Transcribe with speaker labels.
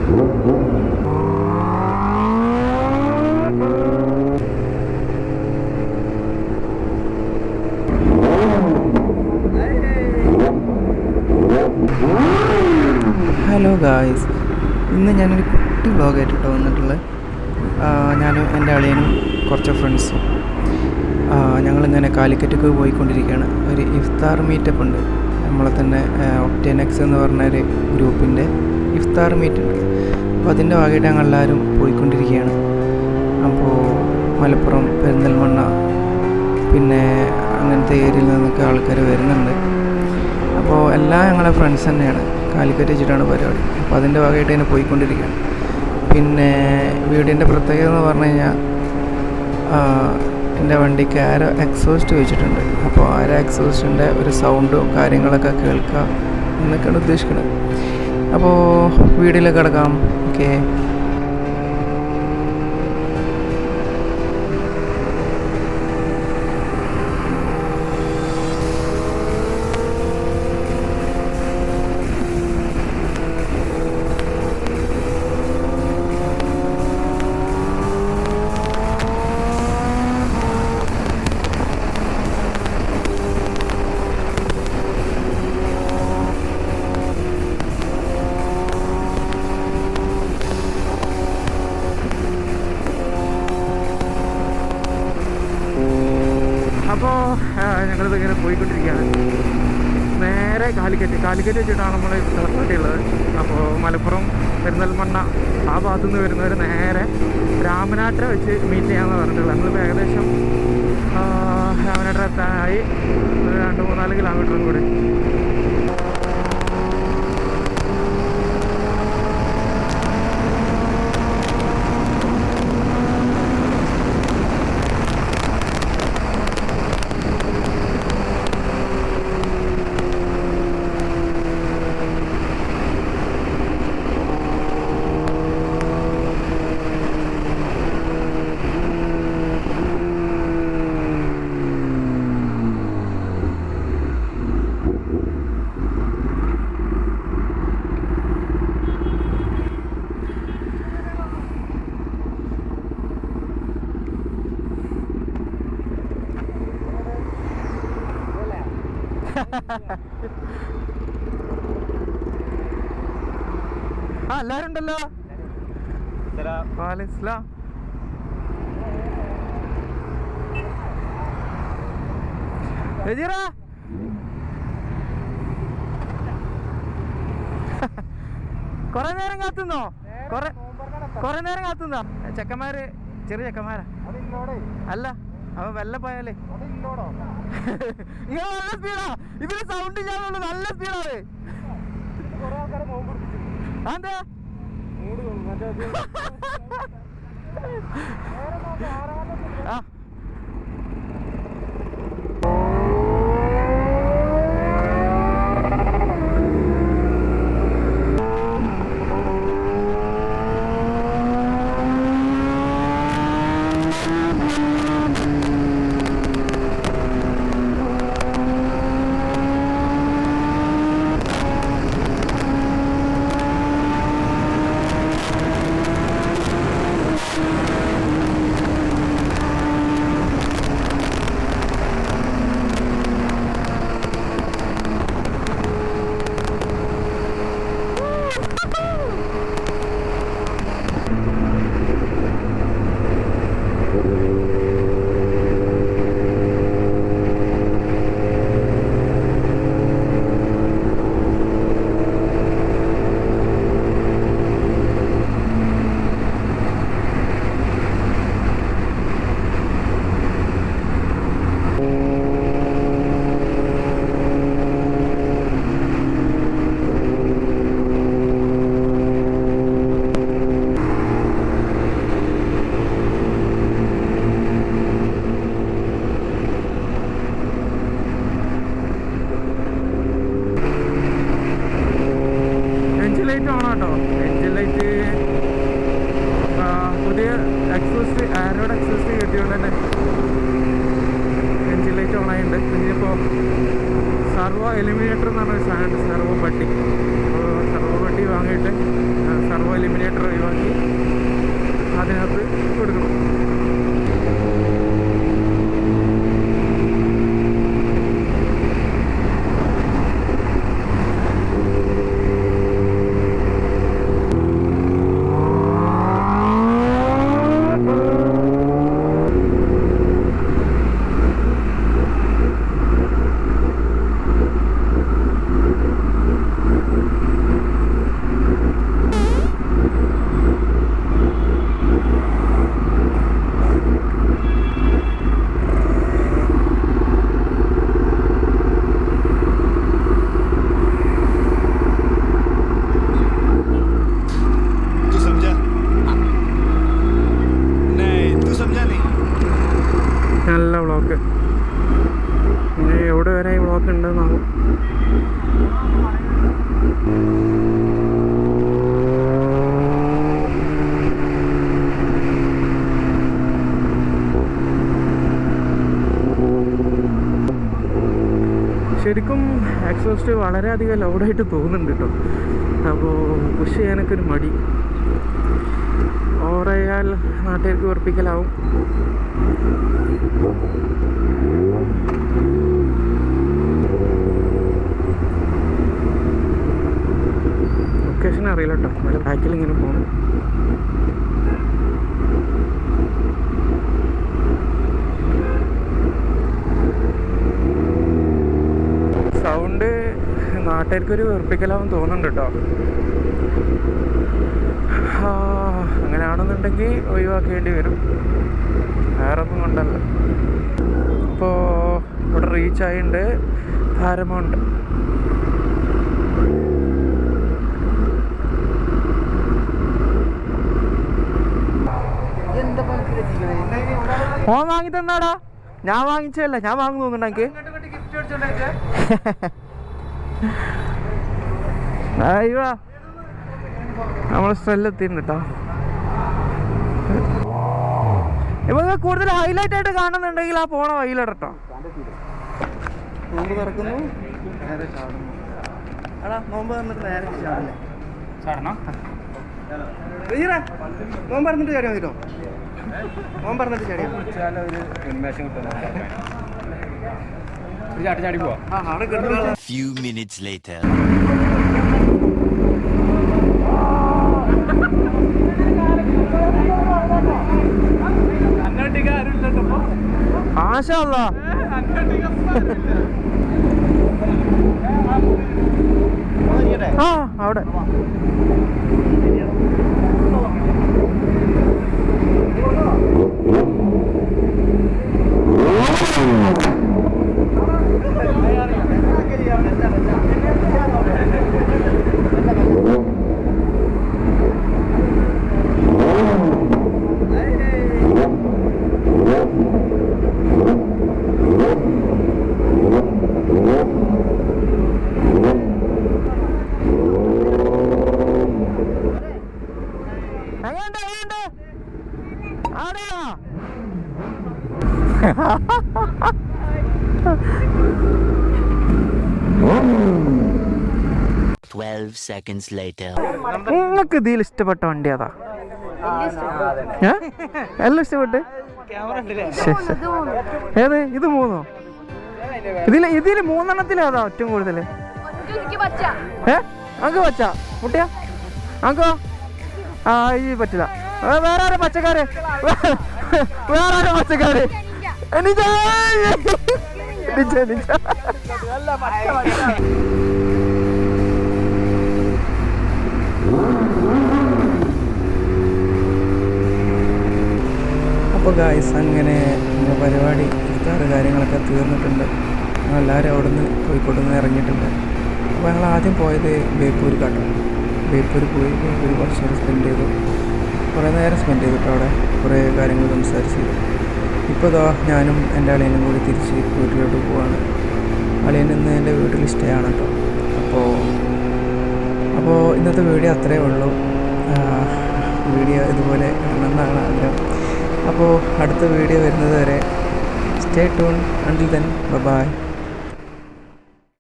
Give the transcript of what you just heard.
Speaker 1: Hello guys, ഇന്ന് ഞാനൊരു കുട്ടി വ്ളോഗായിട്ടോ വന്നിട്ടുള്ളത്. ഞാനും എൻ്റെ അളിയനും കുറച്ച് ഫ്രണ്ട്സും ഞങ്ങളിങ്ങനെ കാലിക്കറ്റൊക്കെ പോയിക്കൊണ്ടിരിക്കുകയാണ്. ഒരു ഇഫ്താർ മീറ്റപ്പ് ഉണ്ട്, നമ്മളെ തന്നെ ഒക്ടേനെക്സ് എന്ന് പറഞ്ഞൊരു ഗ്രൂപ്പിൻ്റെ ഇഫ്താർ മീറ്റ് ഉണ്ട്. അപ്പോൾ അതിൻ്റെ ഭാഗമായിട്ട് ഞങ്ങളെല്ലാവരും പോയിക്കൊണ്ടിരിക്കുകയാണ്. അപ്പോൾ മലപ്പുറം, പെരിന്തൽമണ്ണ, പിന്നെ അങ്ങനത്തെ ഏരിയയിൽ നിന്നൊക്കെ ആൾക്കാർ വരുന്നുണ്ട്. അപ്പോൾ എല്ലാം ഞങ്ങളെ ഫ്രണ്ട്സ് തന്നെയാണ്. കാലിക്കറ്റ് വെച്ചിട്ടാണ് പരിപാടി. അപ്പോൾ അതിൻ്റെ ഭാഗമായിട്ട് തന്നെ പോയിക്കൊണ്ടിരിക്കുകയാണ്. പിന്നെ വീടിൻ്റെ പ്രത്യേകത എന്ന് പറഞ്ഞു കഴിഞ്ഞാൽ എൻ്റെ വണ്ടിക്ക് ആരോ എക്സോസ്റ്റ് വെച്ചിട്ടുണ്ട്. അപ്പോൾ ആരോ എക്സോസ്റ്റിൻ്റെ ഒരു സൗണ്ടും കാര്യങ്ങളൊക്കെ കേൾക്കാം എന്നൊക്കെയാണ് ഉദ്ദേശിക്കുന്നത്. അപ്പോൾ വീഡിയോയിലേക്ക് കിടക്കാം. ഓക്കെ. അപ്പോൾ ഞങ്ങളിത് ഇങ്ങനെ പോയിക്കൊണ്ടിരിക്കുകയാണ്. നേരെ കാലിക്കറ്റ് വെച്ചിട്ടാണ് നമ്മൾ ഉള്ളത്. അപ്പോൾ മലപ്പുറം, പെരിന്തൽമണ്ണ ആ ഭാഗത്തു നിന്ന് വരുന്നവർ നേരെ രാമനാട്ടര വെച്ച് മീറ്റ് ചെയ്യാമെന്ന് പറഞ്ഞിട്ടുള്ളത്. നമ്മളിപ്പോൾ ഏകദേശം രാമനാട്ടര എത്താനായി 2-3-4 കിലോമീറ്ററും കൂടി. എല്ലാരും ഉണ്ടല്ലോ. കൊറേ നേരം കാത്തുന്നോ? കൊറേ നേരം കാത്തുന്നോ? ചെക്കന്മാര് ചെറിയ ചെക്കന്മാരാ അല്ല, അവ വെല്ല പോയാലേ ഇങ്ങനെ നല്ല സ്പീഡാ. ഇതിന് സൗണ്ട് ഇല്ലാന്നുള്ളൂ, നല്ല സ്പീഡാണ്. അതെന്താ ആ സർവോ എലിമിനേറ്റർ എന്ന് പറഞ്ഞ സാധനമുണ്ട്, സർവോ പട്ടി. അപ്പോൾ സർവോ പട്ടി വാങ്ങിയിട്ട് സർവോ എലിമിനേറ്റർ ഒക്കെ ഉണ്ടെന്നാവും. ശരിക്കും എക്സോസ്റ്റ് വളരെയധികം ലൗഡായിട്ട് തോന്നുന്നുണ്ട് കേട്ടോ. അപ്പോൾ പുഷ് ചെയ്യാനൊക്കെ ഒരു മടി. ഓവറായാൽ നാട്ടുകാർക്ക് ഉറപ്പിക്കലാവും. ലൊക്കേഷൻ അറിയില്ല കേട്ടോ. നല്ല ബാക്കിൽ ഇങ്ങനെ പോകണം. സൗണ്ട് നാട്ടുകാർക്കൊരു വെറുപ്പിക്കലാവും തോന്നുന്നുണ്ട് കേട്ടോ. അങ്ങനെയാണെന്നുണ്ടെങ്കിൽ ഒഴിവാക്കേണ്ടി വരും. വേറെ ഒന്നും കൊണ്ടല്ല. ഇപ്പോൾ ഇവിടെ റീച്ചായിട്ടുണ്ട് ധാരമുണ്ട്. ഓൻ വാങ്ങി തന്നാടാ. ഞാൻ വാങ്ങിച്ചല്ല, ഞാൻ വാങ്ങി തോന്നുന്നുണ്ടെങ്കിൽ അയ്യോ നമ്മൾ സ്ഥലത്തെത്തിണ്ട് കേട്ടോ. ഇപ്പൊ കൂടുതൽ ഹൈലൈറ്റ് ആയിട്ട് കാണുന്നുണ്ടെങ്കിൽ ആ പോണ വഴിയിലിടട്ടോ. നോമ്പ് തുറക്കുന്നു, നേരെ ചാടുന്നു. എടാ നോമ്പ് തുറന്നിട്ട് നേരെ ചാടണം. നോമ്പ് പറഞ്ഞിട്ട് ചാടിയാൽ മതിട്ടോ. നോമ്പ് പറഞ്ഞിട്ട് ചാടിയാൽ ഒരു ഉന്മേഷം കിട്ടും. ചാടി പോവാ.
Speaker 2: Few minutes later.
Speaker 1: ആശ ആ അവിടെ
Speaker 2: seconds later.
Speaker 1: നിങ്ങൾക്ക് ഇതിൽ ഇഷ്ടപ്പെട്ട വണ്ടി അതാ? എല്ലാം ഇഷ്ടപ്പെട്ട്? ഏത്? ഇത് മൂന്നോ? ഇതില് മൂന്നെണ്ണത്തിലേതാ ഏറ്റവും കൂടുതൽ? അങ്ങ് പച്ച മുട്ടിയാ അങ്ങോ? ആ ഈ പറ്റില്ല. വേറെ ആരോ പച്ചക്കാര്, വേറെ ആരോ പച്ചക്കാര്. അപ്പോൾ ഗായ്സ് അങ്ങനെ പരിപാടി ഇഫ്താറ് കാര്യങ്ങളൊക്കെ തീർന്നിട്ടുണ്ട്. ഞങ്ങളെല്ലാവരും അവിടെ നിന്ന് കോഴിക്കോട് നിന്ന് ഇറങ്ങിയിട്ടുണ്ട്. അപ്പോൾ ഞങ്ങൾ ആദ്യം പോയത് ബേപ്പൂർ കാട്ടോ. ബേപ്പൂർ പോയി ബേപ്പൂർ കുറച്ച് നേരം സ്പെൻഡ് ചെയ്തു. കുറേ നേരം സ്പെൻഡ് ചെയ്തിട്ട് അവിടെ കുറേ കാര്യങ്ങൾ സംസാരിച്ച്. ഇപ്പോൾ ഇതാ ഞാനും എൻ്റെ അളിയനും കൂടി തിരിച്ച് വീട്ടിലോട്ട് പോവാണ്. അളിയൻ ഇന്ന് എൻ്റെ വീട്ടിൽ സ്റ്റേ ആണ് കേട്ടോ. അപ്പോൾ ഇന്നത്തെ വീഡിയോ അത്രയേ ഉള്ളൂ. വീഡിയോ ഇതുപോലെ ഇടണമെന്നാണ് ആഗ്രഹം. അപ്പോൾ അടുത്ത വീഡിയോ വരുന്നത് വരെ stay tune. Until then bye.